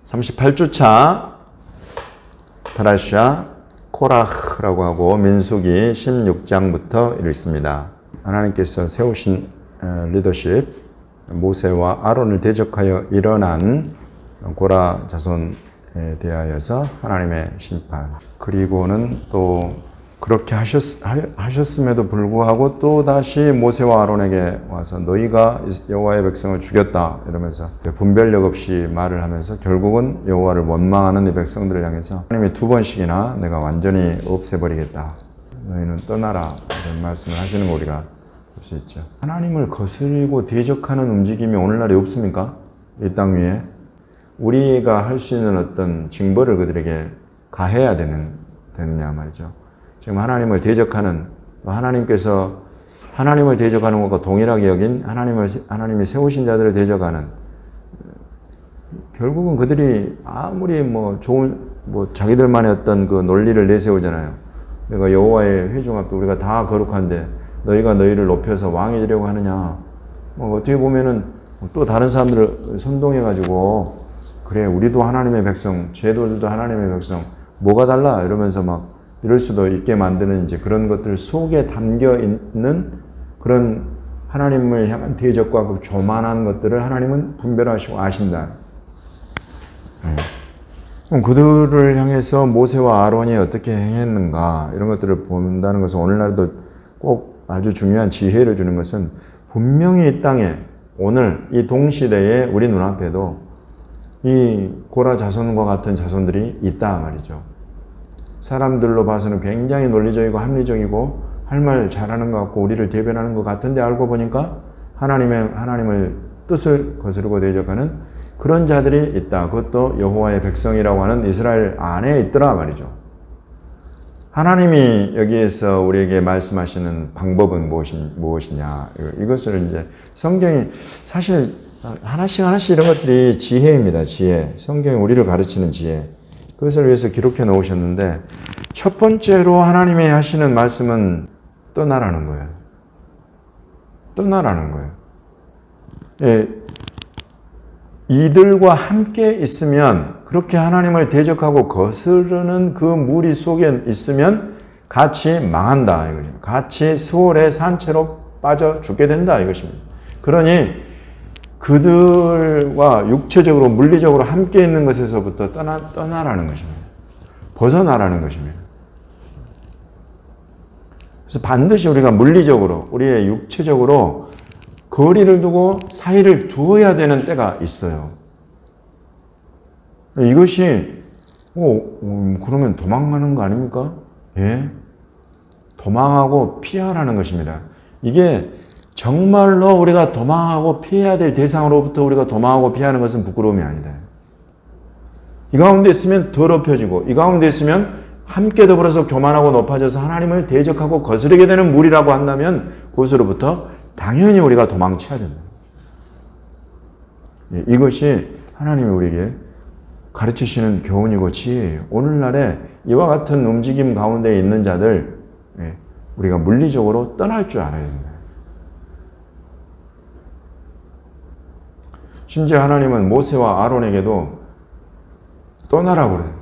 (38주차) 파라샤 코라흐라고 하고 민수기 16장부터 읽습니다. 하나님께서 세우신 리더십, 모세와 아론을 대적하여 일어난 고라 자손에 대하여서 하나님의 심판, 그리고는 또 그렇게 하셨음에도 불구하고 또 다시 모세와 아론에게 와서 너희가 여호와의 백성을 죽였다 이러면서 분별력 없이 말을 하면서 결국은 여호와를 원망하는 이 백성들을 향해서 하나님이 두 번씩이나 내가 완전히 없애버리겠다, 너희는 떠나라 이런 말씀을 하시는 거 우리가 볼 수 있죠. 하나님을 거스르고 대적하는 움직임이 오늘날에 없습니까? 이 땅 위에 우리가 할 수 있는 어떤 징벌을 그들에게 가해야 되느냐 말이죠. 지금 하나님을 대적하는, 하나님께서 하나님을 대적하는 것과 동일하게 여긴 하나님이 세우신 자들을 대적하는, 결국은 그들이 아무리 자기들만의 어떤 그 논리를 내세우잖아요. 내가 여호와의 회중 앞에 우리가 다 거룩한데 너희가 너희를 높여서 왕이 되려고 하느냐. 어떻게 보면은 또 다른 사람들을 선동해가지고 그래 우리도 하나님의 백성, 쟤들도 하나님의 백성, 뭐가 달라 이러면서 막 이럴 수도 있게 만드는 이제 그런 것들 속에 담겨 있는 그런 하나님을 향한 대적과 그 교만한 것들을 하나님은 분별하시고 아신다. 그럼 그들을 향해서 모세와 아론이 어떻게 행했는가 이런 것들을 본다는 것은 오늘날도 꼭 아주 중요한 지혜를 주는 것은 분명히 이 땅에 오늘 이 동시대에 우리 눈앞에도 이 고라 자손과 같은 자손들이 있다 말이죠. 사람들로 봐서는 굉장히 논리적이고 합리적이고 할 말 잘하는 것 같고 우리를 대변하는 것 같은데 알고 보니까 하나님을 뜻을 거스르고 대적하는 그런 자들이 있다. 그것도 여호와의 백성이라고 하는 이스라엘 안에 있더라 말이죠. 하나님이 여기에서 우리에게 말씀하시는 방법은 무엇이냐. 이것을 이제 성경이 사실 하나씩 이런 것들이 지혜입니다. 지혜. 성경이 우리를 가르치는 지혜. 그것을 위해서 기록해 놓으셨는데 첫 번째로 하나님이 하시는 말씀은 떠나라는 거예요. 떠나라는 거예요. 예, 이들과 함께 있으면 그렇게 하나님을 대적하고 거스르는 그 무리 속에 있으면 같이 망한다 이거죠. 같이 수월의 산채로 빠져 죽게 된다 이것입니다. 그러니 그들과 육체적으로 물리적으로 함께 있는 것에서부터 떠나라는 것입니다. 벗어나라는 것입니다. 그래서 반드시 우리가 물리적으로 우리의 육체적으로 거리를 두고 사이를 두어야 되는 때가 있어요. 이것이 그러면 도망가는 거 아닙니까? 예, 도망하고 피하라는 것입니다. 이게 정말로 우리가 도망하고 피해야 될 대상으로부터 우리가 도망하고 피하는 것은 부끄러움이 아니다. 이 가운데 있으면 더럽혀지고 이 가운데 있으면 함께 더불어서 교만하고 높아져서 하나님을 대적하고 거스르게 되는 무리라고 한다면 그것으로부터 당연히 우리가 도망쳐야 된다. 이것이 하나님이 우리에게 가르치시는 교훈이고 지혜예요. 오늘날에 이와 같은 움직임 가운데 있는 자들 우리가 물리적으로 떠날 줄 알아야 된다. 심지어 하나님은 모세와 아론에게도 떠나라고 그래요.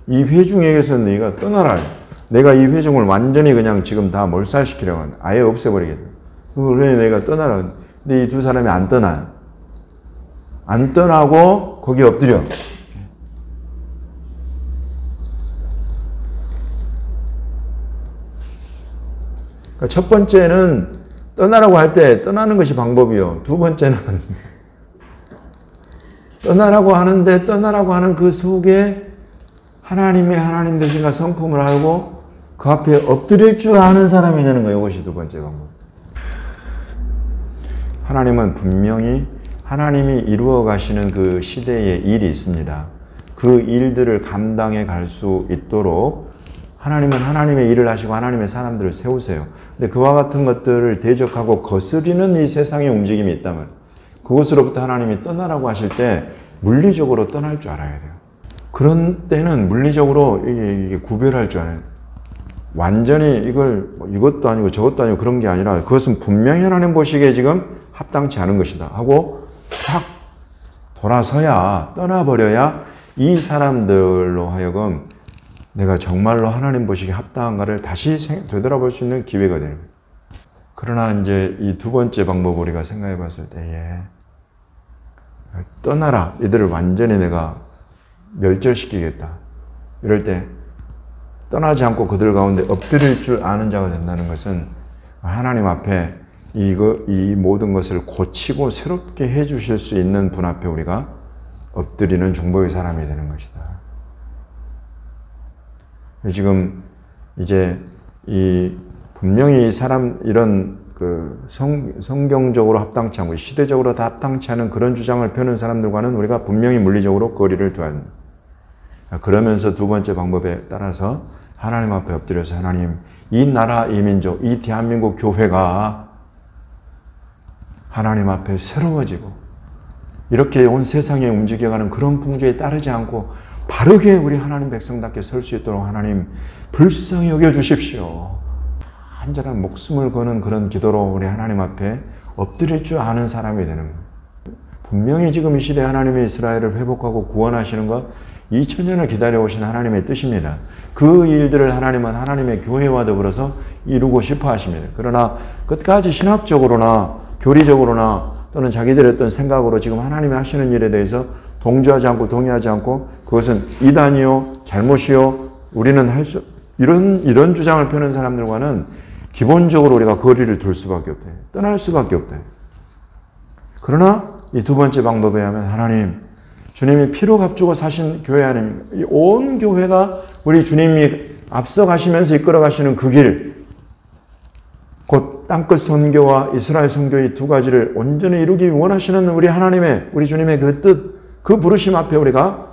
이 회중에게서 너희가 떠나라. 내가 이 회중을 완전히 그냥 지금 다 몰살시키려고 한다. 아예 없애버리겠다. 그래 내가 떠나라. 근데 이 두 사람이 안 떠나요. 안 떠나고 거기 엎드려. 그러니까 첫 번째는 떠나라고 할 때 떠나는 것이 방법이요. 두 번째는 떠나라고 하는데 떠나라고 하는 그 속에 하나님의 하나님 되신가 성품을 알고 그 앞에 엎드릴 줄 아는 사람이 되는 거예요. 이것이 두 번째 방법. 하나님은 분명히 하나님이 이루어 가시는 그 시대에 일이 있습니다. 그 일들을 감당해 갈 수 있도록 하나님은 하나님의 일을 하시고 하나님의 사람들을 세우세요. 근데 그와 같은 것들을 대적하고 거스리는 이 세상의 움직임이 있다면 그것으로부터 하나님이 떠나라고 하실 때 물리적으로 떠날 줄 알아야 돼요. 그런 때는 물리적으로 이게 구별할 줄 알아야 돼요. 완전히 이걸 이것도 아니고 저것도 아니고 그런 게 아니라 그것은 분명히 하나님 보시기에 지금 합당치 않은 것이다 하고 탁 돌아서야, 떠나버려야 이 사람들로 하여금 내가 정말로 하나님 보시기에 합당한가를 다시 되돌아볼 수 있는 기회가 되는 거예요. 그러나 이제 이 두 번째 방법을 우리가 생각해 봤을 때에 떠나라, 이들을 완전히 내가 멸절시키겠다. 이럴 때 떠나지 않고 그들 가운데 엎드릴 줄 아는 자가 된다는 것은 하나님 앞에 이 모든 것을 고치고 새롭게 해 주실 수 있는 분 앞에 우리가 엎드리는 중보의 사람이 되는 것이다. 지금 이제 분명히 이런 성경적으로 합당치 않고 시대적으로 다 합당치 않은 그런 주장을 펴는 사람들과는 우리가 분명히 물리적으로 거리를 둬야 합니다. 그러면서 두 번째 방법에 따라서 하나님 앞에 엎드려서 하나님, 이 나라, 이 민족, 이 대한민국 교회가 하나님 앞에 새로워지고 이렇게 온 세상에 움직여가는 그런 풍조에 따르지 않고 바르게 우리 하나님 백성답게 설 수 있도록 하나님 불쌍히 여겨주십시오. 한절한 목숨을 거는 그런 기도로 우리 하나님 앞에 엎드릴 줄 아는 사람이 되는 거예요. 분명히 지금 이 시대에 하나님의 이스라엘을 회복하고 구원하시는 것 2000년을 기다려오신 하나님의 뜻입니다. 그 일들을 하나님은 하나님의 교회와 더불어서 이루고 싶어 하십니다. 그러나 끝까지 신학적으로나 교리적으로나 또는 자기들의 어떤 생각으로 지금 하나님이 하시는 일에 대해서 동조하지 않고 동의하지 않고 그것은 이단이요, 잘못이요, 우리는 이런 주장을 펴는 사람들과는 기본적으로 우리가 거리를 둘 수밖에 없다. 떠날 수밖에 없다. 그러나 이 두 번째 방법에 하면 하나님, 주님이 피로 값주고 사신 교회 아닙니까? 이 온 교회가 우리 주님이 앞서가시면서 이끌어가시는 그 길, 곧 땅끝 선교와 이스라엘 선교의 두 가지를 온전히 이루기 원하시는 우리 주님의 그 뜻, 그 부르심 앞에 우리가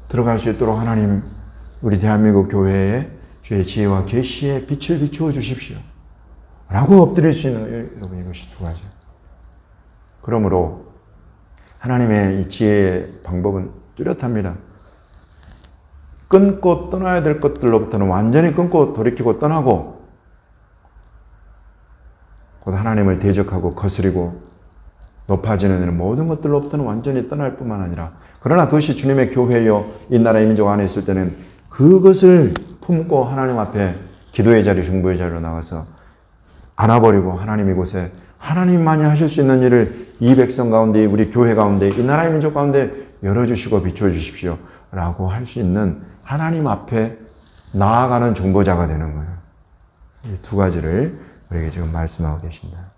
들어갈 수 있도록 하나님, 우리 대한민국 교회에 주의 지혜와 계시의 빛을 비추어 주십시오. 라고 엎드릴 수 있는, 여러분, 이것이 두 가지. 그러므로 하나님의 이 지혜의 방법은 뚜렷합니다. 끊고 떠나야 될 것들로부터는 완전히 끊고 돌이키고 떠나고 곧 하나님을 대적하고 거스리고 높아지는 이런 모든 것들로부터는 완전히 떠날 뿐만 아니라 그러나 그것이 주님의 교회요 이 나라의 민족 안에 있을 때는 그것을 품고 하나님 앞에 기도의 자리, 중보의 자리로 나가서 안아버리고 하나님 이곳에 하나님만이 하실 수 있는 일을 이 백성 가운데, 우리 교회 가운데, 이 나라의 민족 가운데 열어주시고 비추어 주십시오 라고 할 수 있는 하나님 앞에 나아가는 중보자가 되는 거예요. 이 두 가지를 우리에게 지금 말씀하고 계십니다.